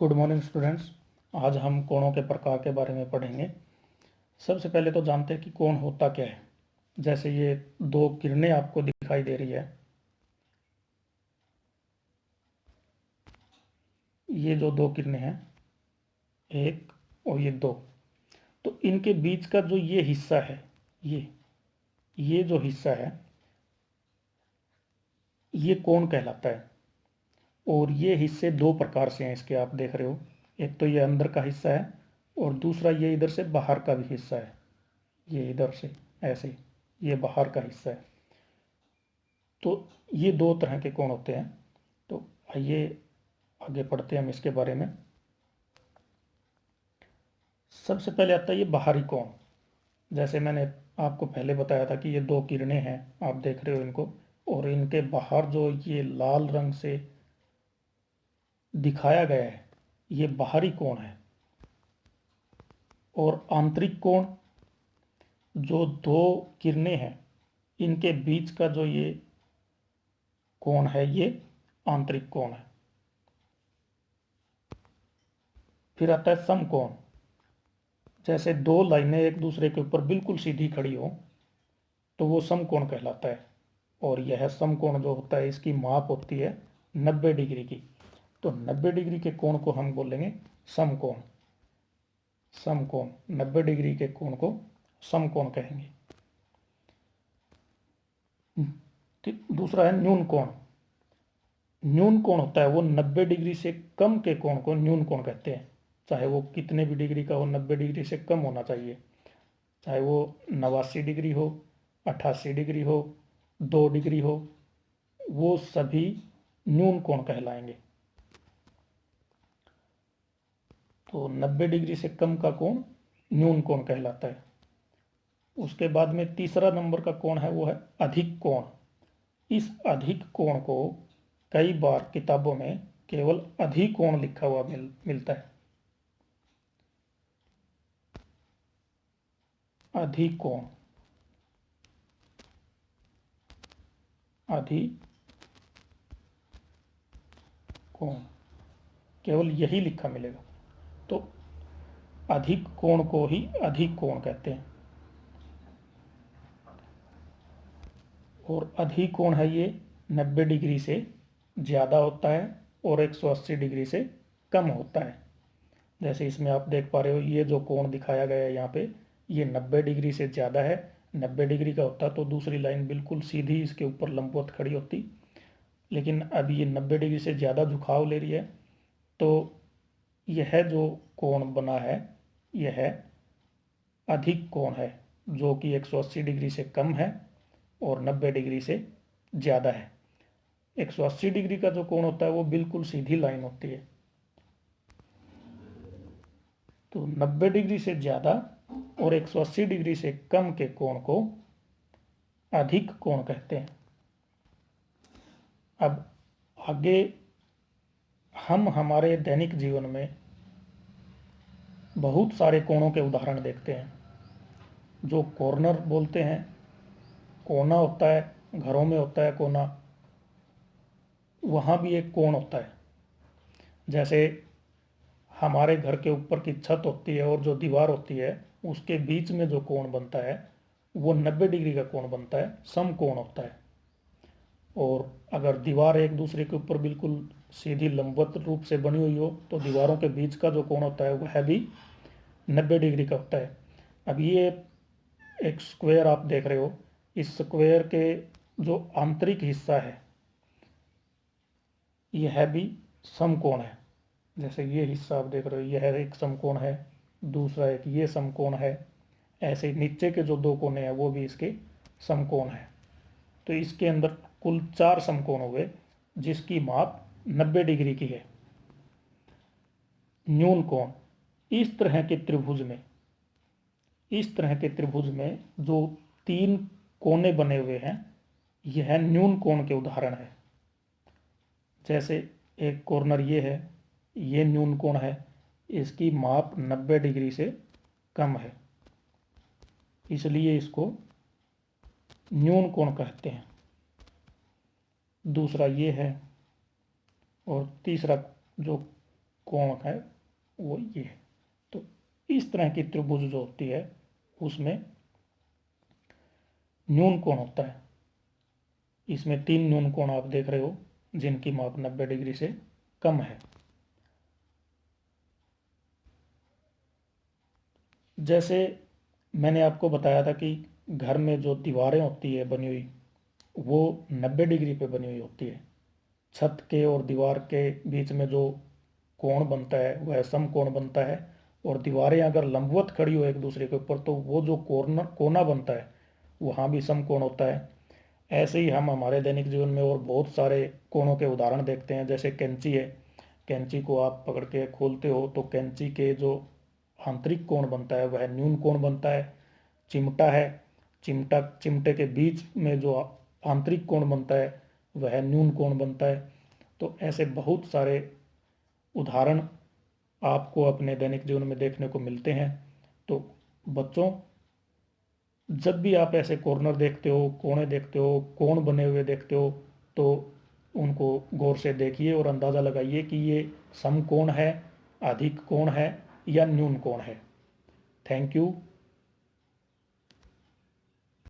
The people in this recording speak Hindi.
Good morning students. आज हम कोणों के प्रकार के बारे में पढ़ेंगे। सबसे पहले तो जानते हैं कि कोण होता क्या है। जैसे ये दो किरणें आपको दिखाई दे रही है, ये जो दो किरणें हैं, एक और ये दो, तो इनके बीच का जो ये हिस्सा है, ये जो हिस्सा है, ये कोण कहलाता है। और ये हिस्से दो प्रकार से हैं इसके, आप देख रहे हो। एक तो ये अंदर का हिस्सा है और दूसरा ये इधर से बाहर का भी हिस्सा है। ये इधर से ऐसे, ये बाहर का हिस्सा है। तो ये दो तरह के कोण होते हैं। तो आइए आगे पढ़ते हैं हम इसके बारे में। सबसे पहले आता है ये बाहरी कोण। जैसे मैंने आपको पहले बताया था कि ये दो किरणें हैं, आप देख रहे हो इनको, और इनके बाहर जो ये लाल रंग से दिखाया गया है, ये बाहरी कोण है। और आंतरिक कोण, जो दो किरणें हैं इनके बीच का जो ये कोण है, ये आंतरिक कोण है। फिर आता है समकोण। जैसे दो लाइनें एक दूसरे के ऊपर बिल्कुल सीधी खड़ी हो तो वो समकोण कहलाता है। और यह समकोण जो होता है, इसकी माप होती है 90 डिग्री की। तो 90 डिग्री के कोण को हम बोलेंगे समकोण। समकोण, 90 डिग्री के कोण को समकोण कहेंगे। दूसरा है न्यून कोण। न्यून कोण होता है वो 90 डिग्री से कम के कोण को न्यून कोण कहते हैं। चाहे वो कितने भी डिग्री का हो, 90 डिग्री से कम होना चाहिए। चाहे वो 89 डिग्री हो, 88 डिग्री हो, 2 डिग्री हो, वो सभी न्यून कोण कहलाएंगे। तो 90 डिग्री से कम का कोण न्यून कोण कहलाता है। उसके बाद में तीसरा नंबर का कोण है वो है अधिक कोण। इस अधिक कोण को कई बार किताबों में केवल अधिकोण लिखा हुआ मिलता है। अधिकोण, अधिकोण, केवल यही लिखा मिलेगा। तो अधिक कोण को ही अधिक कोण कहते हैं। और अधिक कोण है ये 90 डिग्री से ज़्यादा होता है और 180 डिग्री से कम होता है। जैसे इसमें आप देख पा रहे हो, ये जो कोण दिखाया गया है यहाँ पे, ये 90 डिग्री से ज़्यादा है। 90 डिग्री का होता तो दूसरी लाइन बिल्कुल सीधी इसके ऊपर लंबवत खड़ी होती, लेकिन अभी ये 90 डिग्री से ज़्यादा झुकाव ले रही है। तो यह जो कोण बना है, यह अधिक कोण है, जो कि 180 डिग्री से कम है और 90 डिग्री से ज़्यादा है। 180 डिग्री का जो कोण होता है वो बिल्कुल सीधी लाइन होती है। तो 90 डिग्री से ज़्यादा और 180 डिग्री से कम के कोण को अधिक कोण कहते हैं। अब आगे हम हमारे दैनिक जीवन में बहुत सारे कोणों के उदाहरण देखते हैं। जो कॉर्नर बोलते हैं, कोना होता है, घरों में होता है कोना, वहाँ भी एक कोण होता है। जैसे हमारे घर के ऊपर की छत होती है और जो दीवार होती है, उसके बीच में जो कोण बनता है वो 90 डिग्री का कोण बनता है, समकोण होता है। और अगर दीवार एक दूसरे के ऊपर बिल्कुल सीधी लंबवत रूप से बनी हुई हो तो दीवारों के बीच का जो कोण होता है वह भी 90 डिग्री का होता है। अब ये एक स्क्वायर आप देख रहे हो, इस स्क्वायर के जो आंतरिक हिस्सा है यह भी समकोण है। जैसे ये हिस्सा आप देख रहे हो, यह एक समकोण है, दूसरा एक ये समकोण है। ऐसे नीचे के जो दो कोने हैं वो भी इसके समकोण है। तो इसके अंदर कुल 4 समकोण हुए जिसकी माप 90 डिग्री की है। न्यून कोण, इस तरह के त्रिभुज में, इस तरह के त्रिभुज में जो 3 कोने बने हुए हैं, यह न्यून कोण के उदाहरण है। जैसे एक कॉर्नर ये है, ये न्यून कोण है, इसकी माप 90 डिग्री से कम है, इसलिए इसको न्यून कोण कहते हैं। दूसरा ये है, और तीसरा जो कोण है वो ये है। तो इस तरह की त्रिभुज जो होती है उसमें न्यून कोण होता है। इसमें 3 न्यून कोण आप देख रहे हो जिनकी माप 90 डिग्री से कम है। जैसे मैंने आपको बताया था कि घर में जो दीवारें होती है बनी हुई वो 90 डिग्री पे बनी हुई होती है। छत के और दीवार के बीच में जो कोण बनता है वह समकोण बनता है, और दीवारें अगर लंबवत खड़ी हो एक दूसरे के ऊपर तो वो जो कोना कोना बनता है वहाँ भी समकोण होता है। ऐसे ही हम हमारे दैनिक जीवन में और बहुत सारे कोणों के उदाहरण देखते हैं। जैसे कैंची है, कैंची को आप पकड़ के खोलते हो तो कैंची के जो आंतरिक कोण बनता है वह न्यून कोण बनता है। चिमटा है, चिमटे के बीच में जो आंतरिक कोण बनता है वह न्यून कोण बनता है। तो ऐसे बहुत सारे उदाहरण आपको अपने दैनिक जीवन में देखने को मिलते हैं। तो बच्चों, जब भी आप ऐसे कॉर्नर देखते हो, कोने देखते हो, कोण बने हुए देखते हो तो उनको गौर से देखिए और अंदाज़ा लगाइए कि ये समकोण है, अधिक कोण है या न्यून कोण है। Thank you.